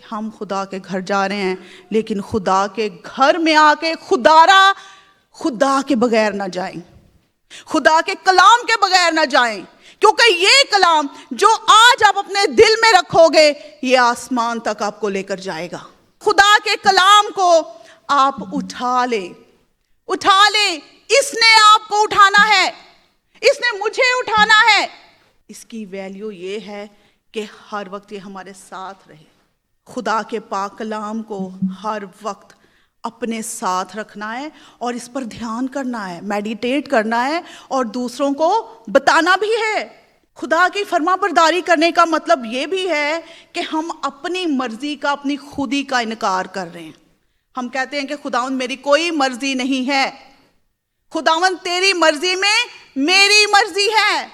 کہ ہم خدا کے گھر جا رہے ہیں، لیکن خدا کے گھر میں آ کے خدا کے بغیر نہ جائیں، خدا کے کلام کے بغیر نہ جائیں، کیونکہ یہ کلام جو آج آپ اپنے دل میں رکھو گے یہ آسمان تک آپ کو لے کر جائے گا۔ خدا کے کلام کو آپ اٹھا لیں، اس نے آپ کو اٹھانا ہے، اس نے مجھے اٹھانا ہے۔ اس کی ویلیو یہ ہے کہ ہر وقت یہ ہمارے ساتھ رہے۔ خدا کے پاک کلام کو ہر وقت اپنے ساتھ رکھنا ہے اور اس پر دھیان کرنا ہے، میڈیٹیٹ کرنا ہے اور دوسروں کو بتانا بھی ہے۔ خدا کی فرما برداری کرنے کا مطلب یہ بھی ہے کہ ہم اپنی مرضی کا، اپنی خودی کا انکار کر رہے ہیں۔ ہم کہتے ہیں کہ خداوند میری کوئی مرضی نہیں ہے، خداوند تیری مرضی میں میری مرضی ہے۔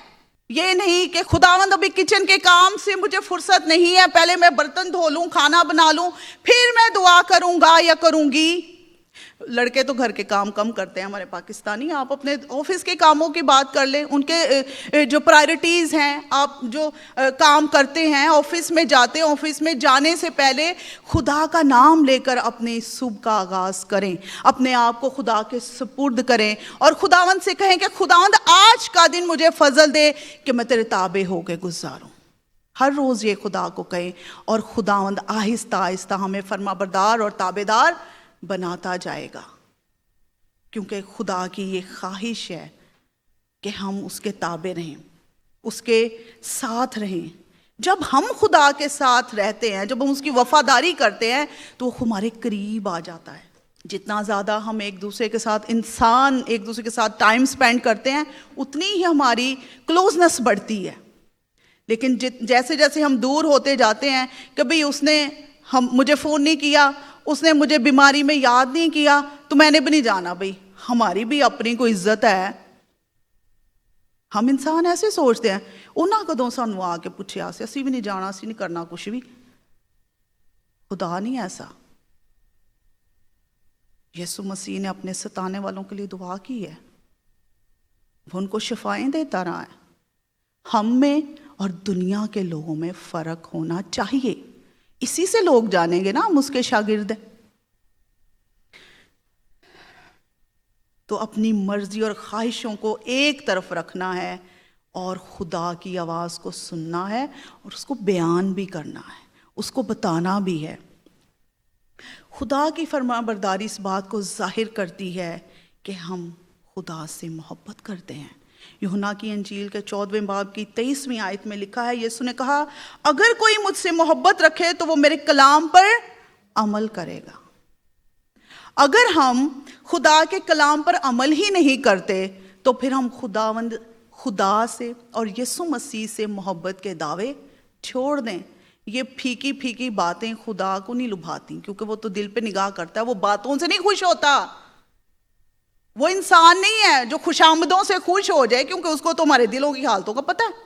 یہ نہیں کہ خداوند ابھی کچن کے کام سے مجھے فرصت نہیں ہے، پہلے میں برتن دھو لوں، کھانا بنا لوں، پھر میں دعا کروں گا یا کروں گی۔ لڑکے تو گھر کے کام کم کرتے ہیں ہمارے پاکستانی، آپ اپنے آفس کے کاموں کی بات کر لیں، ان کے جو پرائرٹیز ہیں، آپ جو کام کرتے ہیں، آفس میں جاتے ہیں، آفس میں جانے سے پہلے خدا کا نام لے کر اپنی صبح کا آغاز کریں، اپنے آپ کو خدا کے سپرد کریں اور خداوند سے کہیں کہ خداوند آج کا دن مجھے فضل دے کہ میں تیرے تابع ہو کے گزاروں۔ ہر روز یہ خدا کو کہیں اور خداوند آہستہ آہستہ ہمیں فرما بردار اور تابع دار بناتا جائے گا، کیونکہ خدا کی یہ خواہش ہے کہ ہم اس کے تابع رہیں، اس کے ساتھ رہیں۔ جب ہم خدا کے ساتھ رہتے ہیں، جب ہم اس کی وفاداری کرتے ہیں تو وہ ہمارے قریب آ جاتا ہے۔ جتنا زیادہ ہم ایک دوسرے کے ساتھ ٹائم سپینڈ کرتے ہیں اتنی ہی ہماری کلوزنس بڑھتی ہے، لیکن جیسے جیسے ہم دور ہوتے جاتے ہیں، کبھی اس نے مجھے فون نہیں کیا، اس نے مجھے بیماری میں یاد نہیں کیا تو میں نے بھی نہیں جانا۔ بھئی ہماری بھی اپنی کوئی عزت ہے۔ ہم انسان ایسے سوچتے ہیں انہاں کدوں سانوں آ کے پوچھیا سی، اسی بھی نہیں جانا، اسی نہیں کرنا کچھ بھی۔ خدا نہیں ایسا۔ یسوع مسیح نے اپنے ستانے والوں کے لیے دعا کی ہے، وہ ان کو شفائیں دیتا رہا ہے۔ ہم میں اور دنیا کے لوگوں میں فرق ہونا چاہیے، اسی سے لوگ جانیں گے نا ہم اس کے شاگرد ہیں۔ تو اپنی مرضی اور خواہشوں کو ایک طرف رکھنا ہے اور خدا کی آواز کو سننا ہے اور اس کو بیان بھی کرنا ہے، اس کو بتانا بھی ہے۔ خدا کی فرما برداری اس بات کو ظاہر کرتی ہے کہ ہم خدا سے محبت کرتے ہیں۔ یوحنا کی انجیل کے 14ویں باب کی 23ویں آیت میں لکھا ہے، یسوع نے کہا اگر کوئی مجھ سے محبت رکھے تو وہ میرے کلام پر عمل کرے گا۔ اگر ہم خدا کے کلام پر عمل ہی نہیں کرتے تو پھر ہم خدا سے اور یسوع مسیح سے محبت کے دعوے چھوڑ دیں۔ یہ پھیکی پھیکی باتیں خدا کو نہیں لبھاتی، کیونکہ وہ تو دل پہ نگاہ کرتا ہے، وہ باتوں سے نہیں خوش ہوتا۔ وہ انسان نہیں ہے جو خوش آمدوں سے خوش ہو جائے، کیونکہ اس کو تو ہمارے دلوں کی حالتوں کا پتہ ہے۔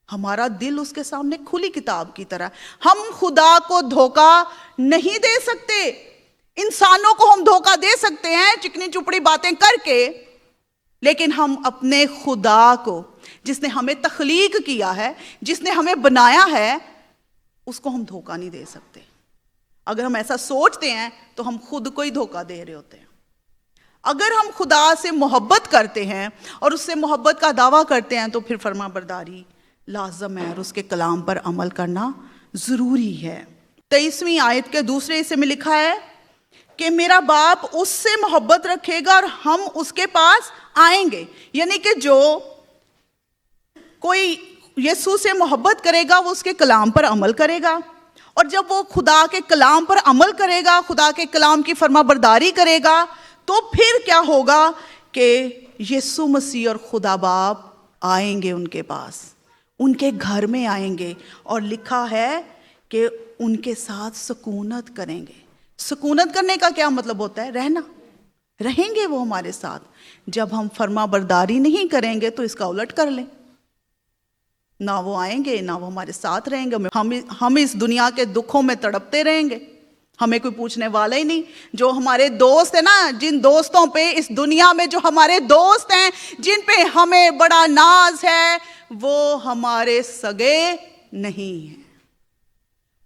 ہمارا دل اس کے سامنے کھلی کتاب کی طرح، ہم خدا کو دھوکہ نہیں دے سکتے۔ انسانوں کو ہم دھوکہ دے سکتے ہیں چکنی چپڑی باتیں کر کے، لیکن ہم اپنے خدا کو، جس نے ہمیں تخلیق کیا ہے، جس نے ہمیں بنایا ہے، اس کو ہم دھوکہ نہیں دے سکتے۔ اگر ہم ایسا سوچتے ہیں تو ہم خود کو ہی دھوکہ دے رہے ہوتے ہیں۔ اگر ہم خدا سے محبت کرتے ہیں اور اس سے محبت کا دعویٰ کرتے ہیں تو پھر فرما برداری لازم ہے اور اس کے کلام پر عمل کرنا ضروری ہے۔ 23ویں آیت کے دوسرے حصے میں لکھا ہے کہ میرا باپ اس سے محبت رکھے گا اور ہم اس کے پاس آئیں گے، یعنی کہ جو کوئی یسوع سے محبت کرے گا وہ اس کے کلام پر عمل کرے گا، اور جب وہ خدا کے کلام پر عمل کرے گا، خدا کے کلام کی فرما برداری کرے گا، تو پھر کیا ہوگا کہ یسوع مسیح اور خدا باپ آئیں گے ان کے پاس، ان کے گھر میں آئیں گے، اور لکھا ہے کہ ان کے ساتھ سکونت کریں گے۔ سکونت کرنے کا کیا مطلب ہوتا ہے؟ رہنا، رہیں گے وہ ہمارے ساتھ۔ جب ہم فرما برداری نہیں کریں گے تو اس کا الٹ کر لیں، نہ وہ آئیں گے نہ وہ ہمارے ساتھ رہیں گے، ہم اس دنیا کے دکھوں میں تڑپتے رہیں گے، ہمیں کوئی پوچھنے والا ہی نہیں۔ جو ہمارے دوست ہیں نا، جن دوستوں پہ اس دنیا میں جو ہمارے دوست ہیں، جن پہ ہمیں بڑا ناز ہے، وہ ہمارے سگے نہیں ہیں۔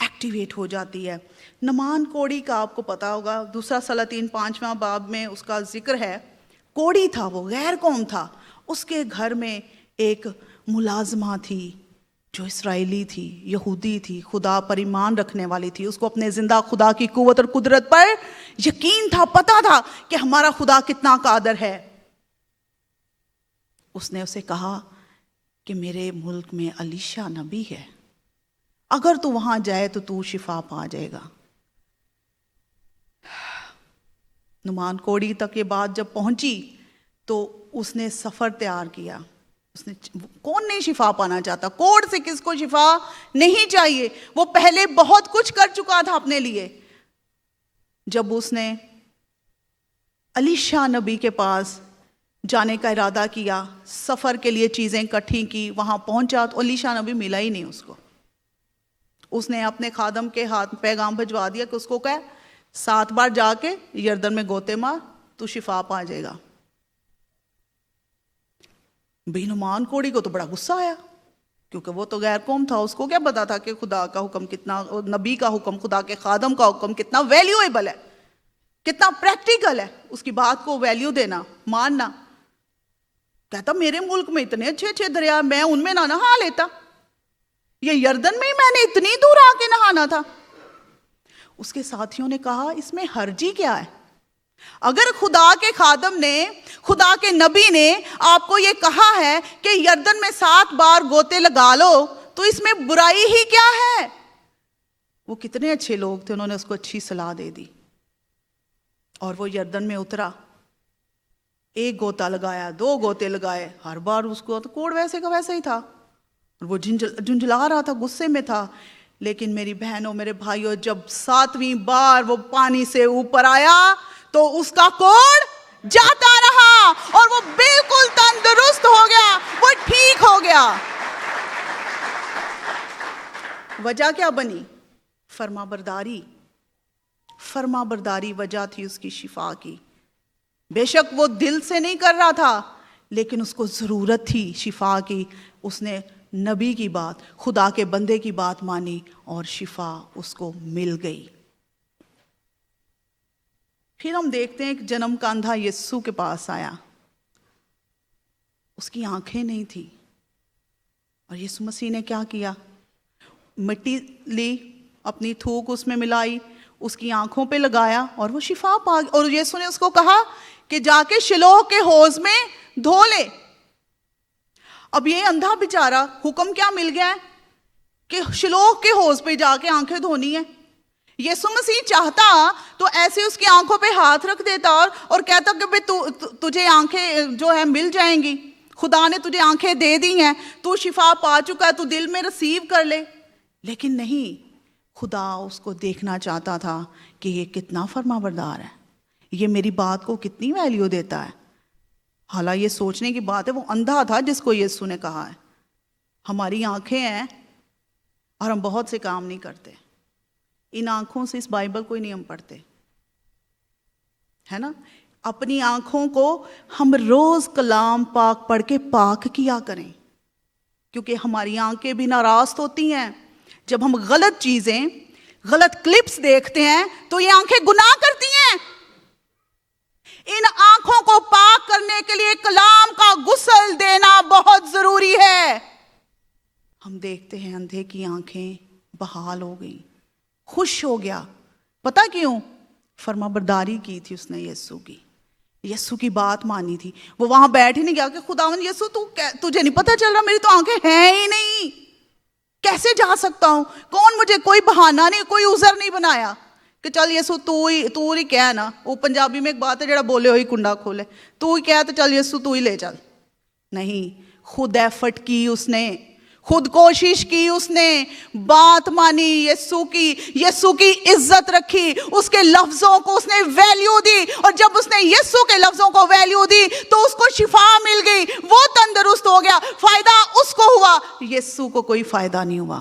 ایکٹیویٹ ہو جاتی ہے۔ نعمان کوڑی کا آپ کو پتا ہوگا، دوسرا سلاطین 5واں باب میں اس کا ذکر ہے۔ کوڑی تھا، وہ غیر قوم تھا، اس کے گھر میں ایک ملازمہ تھی جو اسرائیلی تھی، یہودی تھی، خدا پر ایمان رکھنے والی تھی، اس کو اپنے زندہ خدا کی قوت اور قدرت پر یقین تھا، پتا تھا کہ ہمارا خدا کتنا قادر ہے۔ اس نے اسے کہا کہ میرے ملک میں الیشا نبی ہے، اگر تو وہاں جائے تو تو شفا پا جائے گا۔ نعمان کوڑی تک یہ بات جب پہنچی تو اس نے سفر تیار کیا۔ کون نہیں شفا پانا چاہتا؟ کوڑ سے کس کو شفا نہیں چاہیے؟ وہ پہلے بہت کچھ کر چکا تھا اپنے لیے۔ جب اس نے الیشا نبی کے پاس جانے کا ارادہ کیا، سفر کے لیے چیزیں اکٹھی کی، وہاں پہنچا تو الیشا نبی ملا ہی نہیں اس کو۔ اس نے اپنے خادم کے ہاتھ پیغام بھجوا دیا کہ اس کو کہے 7 بار جا کے یردن میں گوتے مار، تو شفا پا جائے گا۔ بے نعمان کوڑی کو تو بڑا غصہ آیا، کیونکہ وہ تو غیر قوم تھا، اس کو کیا پتا تھا کہ خدا کا حکم کتنا، نبی کا حکم، خدا کے خادم کا حکم کتنا ویلیویبل ہے، کتنا پریکٹیکل ہے، اس کی بات کو ویلیو دینا، ماننا۔ کہتا میرے ملک میں اتنے اچھے اچھے دریا، میں ان میں نہ نہا لیتا، یہ یردن میں ہی میں نے اتنی دور آ کے نہانا تھا۔ اس کے ساتھیوں نے کہا اس میں حرجی کیا ہے؟ اگر خدا کے خادم نے، خدا کے نبی نے آپ کو یہ کہا ہے کہ یردن میں 7 بار گوتے لگا لو، تو اس میں برائی ہی کیا ہے؟ وہ کتنے اچھے لوگ تھے، انہوں نے اس کو اچھی صلاح دے دی، اور وہ یردن میں اترا، 1 گوتا لگایا، 2 گوتے لگائے، ہر بار اس کو کوڑ ویسے کا ویسا ہی تھا، وہ جھنجھلا رہا تھا، غصے میں تھا۔ لیکن میری بہنوں، میرے بھائیوں، جب 7ویں بار وہ پانی سے اوپر آیا تو اس کا کوڑ جاتا رہا اور وہ بالکل تندرست ہو گیا، وہ ٹھیک ہو گیا۔ وجہ کیا بنی؟ فرما برداری۔ فرما برداری وجہ تھی اس کی شفا کی۔ بے شک وہ دل سے نہیں کر رہا تھا، لیکن اس کو ضرورت تھی شفا کی۔ اس نے نبی کی بات، خدا کے بندے کی بات مانی اور شفا اس کو مل گئی۔ پھر ہم دیکھتے ہیں کہ جنم کا اندھا یسوع کے پاس آیا، اس کی آنکھیں نہیں تھی، اور یسوع مسیح نے کیا کیا؟ مٹی لی، اپنی تھوک اس میں ملائی، اس کی آنکھوں پہ لگایا اور وہ شفا پا گئی۔ اور یسوع نے اس کو کہا کہ جا کے شلوہ کے حوض میں دھو لے۔ اب یہ اندھا بیچارہ، حکم کیا مل گیا ہے کہ شلوہ کے حوض پہ جا کے آنکھیں دھونی ہیں۔ یسوع مسیح چاہتا تو ایسے اس کی آنکھوں پہ ہاتھ رکھ دیتا اور کہتا کہ تجھے آنکھیں جو ہے مل جائیں گی، خدا نے تجھے آنکھیں دے دی ہیں، تو شفا پا چکا ہے، تو دل میں ریسیو کر لے۔ لیکن نہیں، خدا اس کو دیکھنا چاہتا تھا کہ یہ کتنا فرما بردار ہے، یہ میری بات کو کتنی ویلیو دیتا ہے۔ حالانکہ یہ سوچنے کی بات ہے، وہ اندھا تھا جس کو یسوع نے کہا ہے۔ ہماری آنکھیں ہیں اور ہم بہت سے کام نہیں کرتے، ان آنکھوں سے اس بائبل کو ہی نہیں ہم پڑھتے، ہے نا؟ اپنی آنکھوں کو ہم روز کلام پاک پڑھ کے پاک کیا کریں، کیونکہ ہماری آنکھیں بھی ناراض ہوتی ہیں۔ جب ہم غلط چیزیں، غلط کلپس دیکھتے ہیں تو یہ آنکھیں گناہ کرتی ہیں۔ ان آنکھوں کو پاک کرنے کے لیے کلام کا غسل دینا بہت ضروری ہے۔ ہم دیکھتے ہیں اندھے کی آنکھیں بحال ہو گئی، خوش ہو گیا۔ پتہ کیوں؟ فرما برداری کی تھی اس نے یسوع کی، یسوع کی بات مانی تھی۔ وہ وہاں بیٹھ ہی نہیں گیا کہ خداوند یسوع تجھے نہیں پتہ چل رہا، میری تو آنکھیں ہیں ہی نہیں، کیسے جا سکتا ہوں؟ کون مجھے، کوئی بہانہ نہیں، کوئی عذر نہیں بنایا کہ چل یسوع تو ہی کہہ نا۔ وہ پنجابی میں ایک بات ہے، جڑا بولے ہوئی کنڈا کھولے، تو ہی کہہ تو چل یسوع تو ہی لے چل۔ نہیں، خود ایفرٹ کی اس نے، خود کوشش کی اس نے، بات مانی یسوع کی عزت رکھی، اس کے لفظوں کو اس نے ویلیو دی، اور جب اس نے یسوع کے لفظوں کو ویلیو دی تو اس کو شفا مل گئی، وہ تندرست ہو گیا۔ فائدہ اس کو ہوا، یسوع کو کوئی فائدہ نہیں ہوا۔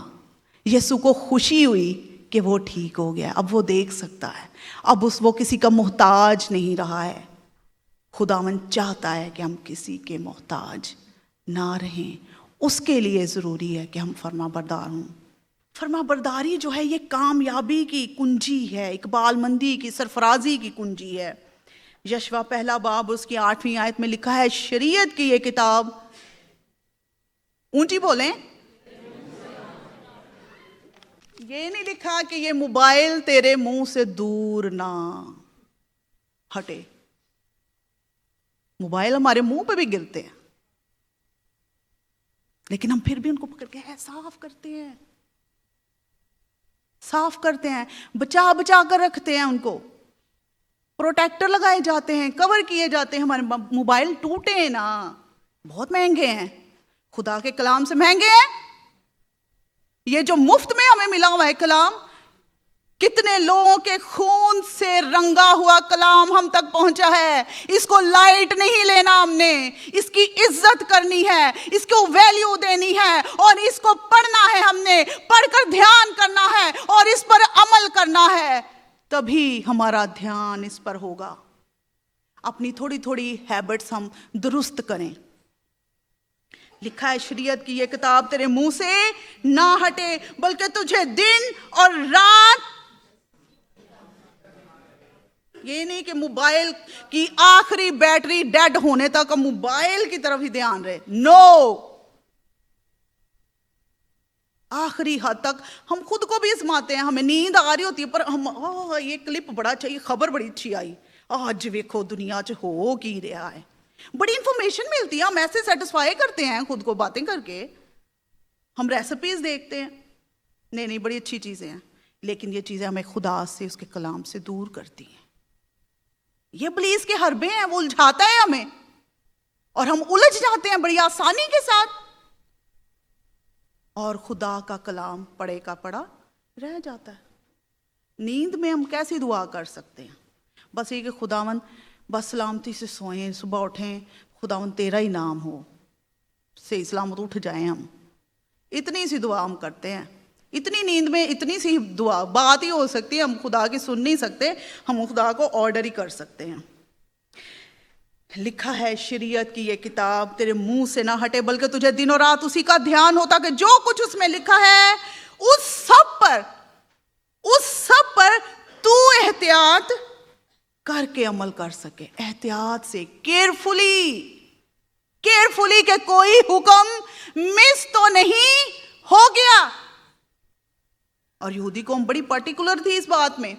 یسوع کو خوشی ہوئی کہ وہ ٹھیک ہو گیا، اب وہ دیکھ سکتا ہے، اب وہ کسی کا محتاج نہیں رہا ہے۔ خداوند چاہتا ہے کہ ہم کسی کے محتاج نہ رہیں، اس کے لیے ضروری ہے کہ ہم فرما بردار ہوں۔ فرما برداری جو ہے یہ کامیابی کی کنجی ہے، اقبال مندی کی، سرفرازی کی کنجی ہے۔ یشوا پہلا باب اس کی 8ویں آیت میں لکھا ہے، شریعت کی یہ کتاب، اونچی بولیں، یہ نہیں لکھا کہ یہ موبائل تیرے منہ سے دور نہ ہٹے۔ موبائل ہمارے منہ پہ بھی گرتے ہیں، لیکن ہم پھر بھی ان کو پکڑ کے صاف کرتے ہیں، صاف کرتے ہیں، بچا بچا کر رکھتے ہیں، ان کو پروٹیکٹر لگائے جاتے ہیں، کور کیے جاتے ہیں۔ ہمارے موبائل ٹوٹے نا، بہت مہنگے ہیں، خدا کے کلام سے مہنگے ہیں۔ یہ جو مفت میں ہمیں ملا ہوا ہے کلام، کتنے لوگوں کے خون سے رنگا ہوا کلام ہم تک پہنچا ہے۔ اس کو لائٹ نہیں لینا، ہم نے اس کی عزت کرنی ہے، اس کو ویلیو دینی ہے، اور اس کو پڑھنا ہے، ہم نے پڑھ کر دھیان کرنا ہے اور اس پر عمل کرنا ہے، تبھی ہمارا دھیان اس پر ہوگا۔ اپنی تھوڑی تھوڑی ہیبٹس ہم درست کریں۔ لکھا ہے شریعت کی یہ کتاب تیرے منہ سے نہ ہٹے، بلکہ تجھے دن اور رات، یہ نہیں کہ موبائل کی آخری بیٹری ڈیڈ ہونے تک ہم موبائل کی طرف ہی دھیان رہے، نو، آخری حد تک ہم خود کو بھی ازماتے ہیں۔ ہمیں نیند آ رہی ہوتی ہے پر ہم یہ کلپ بڑا چاہیے، خبر بڑی اچھی آئی، آج ویکھو دنیا چ ہو کی رہا ہے، بڑی انفارمیشن ملتی ہے، ہم ایسے سیٹسفائی کرتے ہیں خود کو باتیں کر کے، ہم ریسیپیز دیکھتے ہیں، نہیں بڑی اچھی چیزیں ہیں، لیکن یہ چیزیں ہمیں خدا سے، اس کے کلام سے دور کرتی ہیں۔ یہ ابلیس کے حربے ہیں، وہ الجھاتا ہے ہمیں اور ہم الجھ جاتے ہیں بڑی آسانی کے ساتھ، اور خدا کا کلام پڑھے کا پڑھا رہ جاتا ہے۔ نیند میں ہم کیسی دعا کر سکتے ہیں؟ بس یہ کہ خداوند بس سلامتی سے سوئیں، صبح اٹھیں، خداوند تیرا ہی نام ہو، صحیح سلامت اٹھ جائیں، ہم اتنی سی دعا ہم کرتے ہیں۔ اتنی نیند میں اتنی سی دعا بات ہی ہو سکتی ہے، ہم خدا کی سن نہیں سکتے، ہم خدا کو آرڈر ہی کر سکتے ہیں۔ لکھا ہے پر کی یہ کتاب تیرے منہ سے نہ ہٹے، بلکہ تجھے دن اور رات اسی کا دھیان ہوتا کہ جو کچھ اس میں لکھا ہے اس سب پر تو احتیاط کر کے عمل کر سکے، احتیاط سے، کیئرفلی کہ کوئی حکم مس تو نہیں ہو گیا۔ اور یہودی قوم بڑی پرٹیکولر تھی اس بات میں،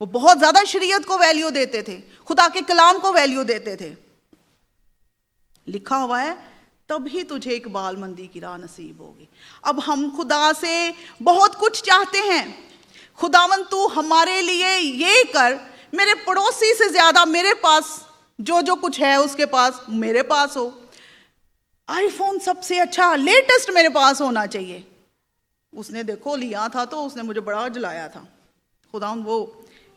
وہ بہت زیادہ شریعت کو ویلیو دیتے تھے، خدا کے کلام کو ویلیو دیتے تھے۔ لکھا ہوا ہے تب ہی تجھے اقبال مندی کی راہ نصیب ہوگی۔ اب ہم خدا سے بہت کچھ چاہتے ہیں، خداوند تو ہمارے لیے یہ کر، میرے پڑوسی سے زیادہ میرے پاس جو کچھ ہے اس کے پاس میرے پاس ہو، آئی فون سب سے اچھا لیٹسٹ میرے پاس ہونا چاہیے۔ اس نے دیکھو لیا تھا تو اس نے مجھے بڑا جلایا تھا، خداوند وہ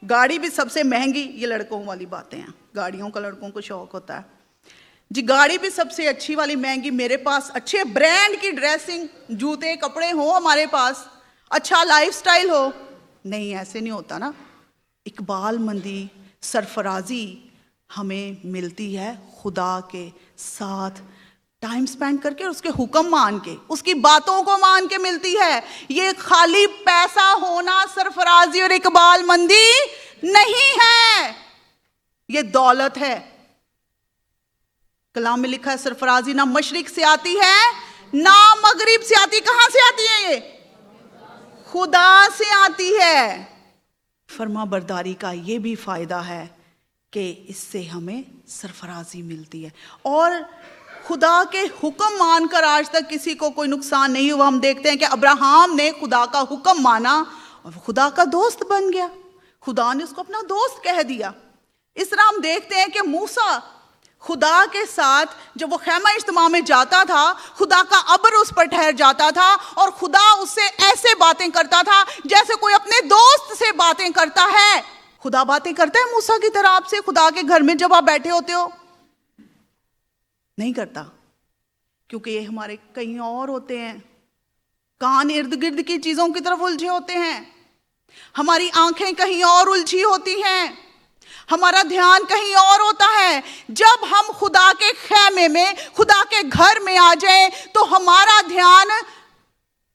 گاڑی بھی سب سے مہنگی، یہ لڑکوں والی باتیں ہیں، گاڑیوں کا لڑکوں کو شوق ہوتا ہے جی، گاڑی بھی سب سے اچھی والی مہنگی میرے پاس، اچھے برانڈ کی ڈریسنگ، جوتے کپڑے ہوں ہمارے پاس، اچھا لائف سٹائل ہو۔ نہیں، ایسے نہیں ہوتا نا۔ اقبال مندی، سرفرازی ہمیں ملتی ہے خدا کے ساتھ ٹائم سپینڈ کر کے، اس کے حکم مان کے، اس کی باتوں کو مان کے ملتی ہے۔ یہ خالی پیسہ ہونا سرفرازی اور اقبال مندی نہیں ہے، یہ دولت ہے۔ کلام میں لکھا ہے سرفرازی نہ مشرق سے آتی ہے نہ مغرب سے آتی، کہاں سے آتی ہے؟ یہ خدا سے آتی ہے۔ فرما برداری کا یہ بھی فائدہ ہے کہ اس سے ہمیں سرفرازی ملتی ہے، اور خدا کے حکم مان کر آج تک کسی کو کوئی نقصان نہیں ہوا۔ ہم دیکھتے ہیں کہ ابراہیم نے خدا کا حکم مانا اور خدا کا دوست بن گیا، خدا نے اس کو اپنا دوست کہہ دیا۔ اس طرح ہم دیکھتے ہیں کہ موسیٰ خدا کے ساتھ جب وہ خیمہ اجتماع میں جاتا تھا، خدا کا ابر اس پر ٹھہر جاتا تھا اور خدا اس سے ایسے باتیں کرتا تھا جیسے کوئی اپنے دوست سے باتیں کرتا ہے۔ خدا باتیں کرتا ہے موسیٰ کی طرح آپ سے؟ خدا کے گھر میں جب آپ بیٹھے ہوتے ہو نہیں کرتا، کیونکہ یہ ہمارے کہیں اور ہوتے ہیں، کان ارد گرد کی چیزوں کی طرف الجھے ہوتے ہیں، ہماری آنکھیں کہیں اور الجھی ہوتی ہیں، ہمارا دھیان کہیں اور ہوتا ہے۔ جب ہم خدا کے خیمے میں، خدا کے گھر میں آ جائیں تو ہمارا دھیان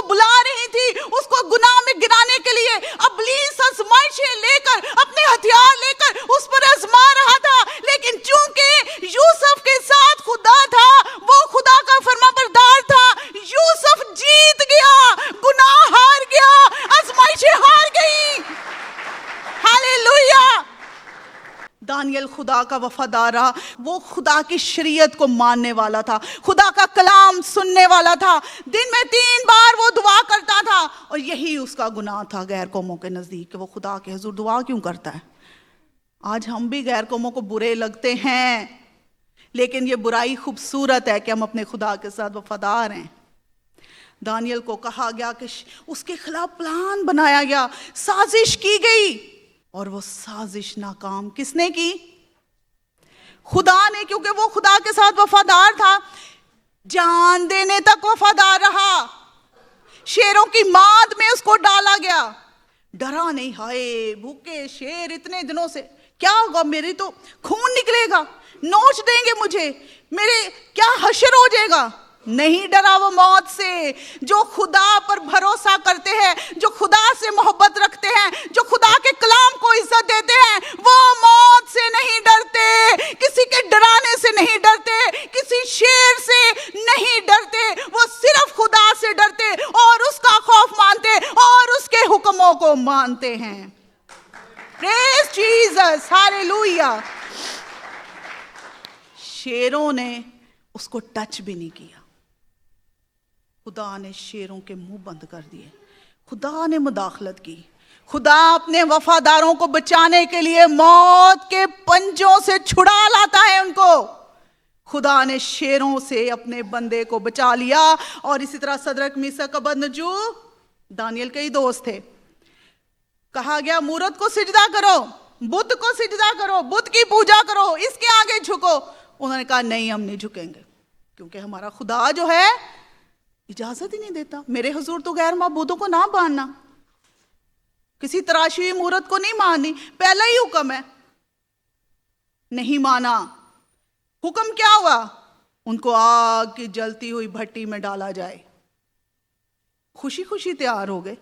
کو بلا رہی تھی اس کو گناہ میں گرانے کے لیے. ابلیس آزمائشیں لے کر, اپنے ہتھیار لے کر اس پر آزما رہا تھا, لیکن چونکہ یوسف کے ساتھ خدا تھا, وہ خدا کا فرما بردار تھا, یوسف جیت گیا, گناہ ہار گیا, آزمائشیں ہار گئی. ہاللیلویہ. دانیل خدا کا وفادار رہا, وہ خدا کی شریعت کو ماننے والا تھا, خدا کا کلام سننے والا تھا, دن میں 3 بار وہ دعا کرتا تھا, اور یہی اس کا گناہ تھا غیر قوموں کے نزدیک کہ وہ خدا کے حضور دعا کیوں کرتا ہے. آج ہم بھی غیر قوموں کو برے لگتے ہیں, لیکن یہ برائی خوبصورت ہے کہ ہم اپنے خدا کے ساتھ وفادار ہیں. دانیل کو کہا گیا کہ اس کے خلاف پلان بنایا گیا, سازش کی گئی, اور وہ سازش ناکام کس نے کی؟ خدا نے, کیونکہ وہ خدا کے ساتھ وفادار تھا, جان دینے تک وفادار رہا. شیروں کی ماد میں اس کو ڈالا گیا, ڈرا نہیں, ہائے بھوکے شیر اتنے دنوں سے, کیا ہوگا, میری تو خون نکلے گا, نوچ دیں گے مجھے, میرے کیا حشر ہو جائے گا. نہیں ڈرا وہ موت سے. جو خدا پر بھروسہ کرتے ہیں, جو خدا سے محبت رکھتے ہیں, جو خدا کے کلام کو عزت دیتے ہیں, وہ موت سے نہیں ڈرتے, کسی کے ڈرانے سے نہیں ڈرتے, کسی شیر سے نہیں ڈرتے, وہ صرف خدا سے ڈرتے اور اس کا خوف مانتے اور اس کے حکموں کو مانتے ہیں. پریز جیسس, ہاللیلویہ. شیروں نے اس کو ٹچ بھی نہیں کیا, خدا نے شیروں کے منہ بند کر دیے, خدا نے مداخلت کی. خدا اپنے وفاداروں کو بچانے کے لیے موت کے پنجوں سے چھڑا لاتا ہے ان کو. خدا نے شیروں سے اپنے بندے کو بچا لیا. اور اسی طرح صدرک میثاق ابدنجو دانیل کے ہی دوست تھے. کہا گیا مورت کو سجدہ کرو, بت کو سجدہ کرو, بت کی پوجا کرو, اس کے آگے جھکو. انہوں نے کہا نہیں, ہم نہیں جھکیں گے, کیونکہ ہمارا خدا جو ہے اجازت ہی نہیں دیتا. میرے حضور تو غیر معبودوں کو نہ ماننا, کسی تراشی ہوئی مورت کو نہیں ماننی, پہلا ہی حکم ہے. نہیں مانا. حکم کیا ہوا؟ ان کو آگ کی جلتی ہوئی بھٹی میں ڈالا جائے. خوشی خوشی تیار ہو گئے.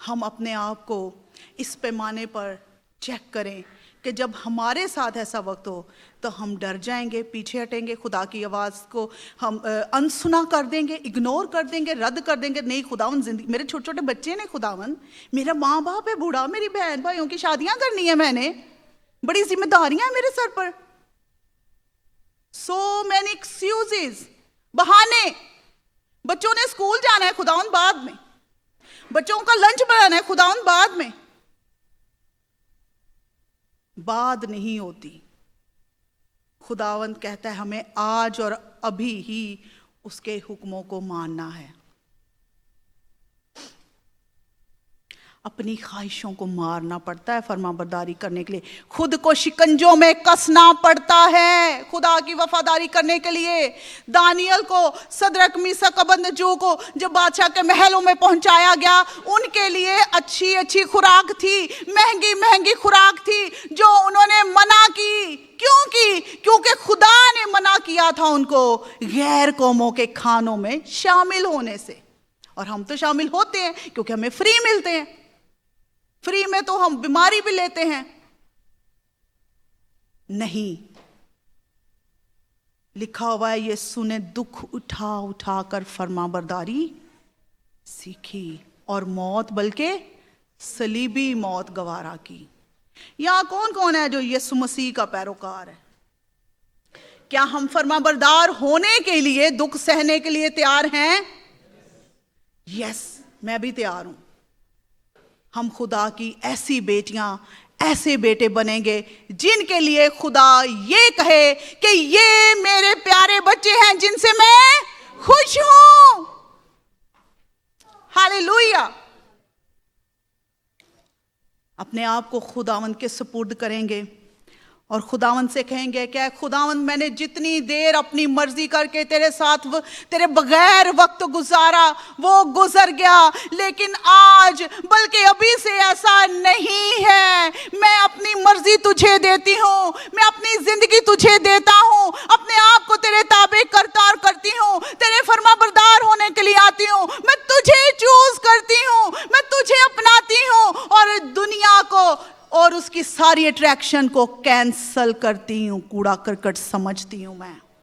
ہم اپنے آپ کو اس پیمانے پر چیک کریں کہ جب ہمارے ساتھ ایسا وقت ہو تو ہم ڈر جائیں گے, پیچھے ہٹیں گے, خدا کی آواز کو ہم انسنا کر دیں گے, اگنور کر دیں گے, رد کر دیں گے. نہیں, خداوند زندگی, میرے چھوٹے چھوٹے بچے نے, خداوند میرا ماں باپ ہے بوڑھا, میری بہن بھائیوں کی شادیاں کرنی ہے, میں نے بڑی ذمہ داریاں ہیں میرے سر پر. سو مینی ایکسکیوزز, بہانے. بچوں نے اسکول جانا ہے, خداوند بعد میں. بچوں کا لنچ بنانا ہے, خداوند بعد میں. بعد نہیں ہوتی. خداوند کہتا ہے ہمیں آج اور ابھی ہی اس کے حکموں کو ماننا ہے. اپنی خواہشوں کو مارنا پڑتا ہے فرما برداری کرنے کے لیے, خود کو شکنجوں میں کسنا پڑتا ہے خدا کی وفاداری کرنے کے لیے. دانیل کو, صدرک میثاق ابدنجو کو جب بادشاہ کے محلوں میں پہنچایا گیا, ان کے لیے اچھی اچھی خوراک تھی, مہنگی مہنگی خوراک تھی, جو انہوں نے منع کی. کیوں کی؟ کیونکہ خدا نے منع کیا تھا ان کو غیر قوموں کے کھانوں میں شامل ہونے سے. اور ہم تو شامل ہوتے ہیں کیونکہ ہمیں فری ملتے ہیں. فری میں تو ہم بیماری بھی لیتے ہیں. نہیں, لکھا ہوا ہے یسوع نے دکھ اٹھا اٹھا کر فرما برداری سیکھی اور موت, بلکہ صلیبی موت گوارا کی. یہاں کون کون ہے جو یسوع مسیح کا پیروکار ہے؟ کیا ہم فرما بردار ہونے کے لیے, دکھ سہنے کے لیے تیار ہیں؟ یس, میں بھی تیار ہوں. ہم خدا کی ایسی بیٹیاں, ایسے بیٹے بنیں گے جن کے لیے خدا یہ کہے کہ یہ میرے پیارے بچے ہیں جن سے میں خوش ہوں. ہاللیلویہ. اپنے آپ کو خداوند کے سپرد کریں گے اور خداوند سے کہیں گے کہ اے خداوند میں نے جتنی دیر اپنی مرضی کر کے تیرے ساتھ تیرے بغیر وقت گزارا وہ گزر گیا، لیکن آج بلکہ ابھی سے ایسا نہیں ہے، میں اپنی مرضی تجھے دیتی ہوں، میں اپنی زندگی تجھے دیتا ہوں، اپنے آپ کو تیرے تابع کرتا اور کرتی ہوں، تیرے فرما بردار ہونے کے لیے آتی ہوں، میں تجھے چوز کرتی ہوں، میں تجھے اپناتی ہوں اور دنیا کو اور اس کی ساری اٹریکشن کو کینسل کرتی ہوں، کوڑا کرکٹ سمجھتی ہوں میں۔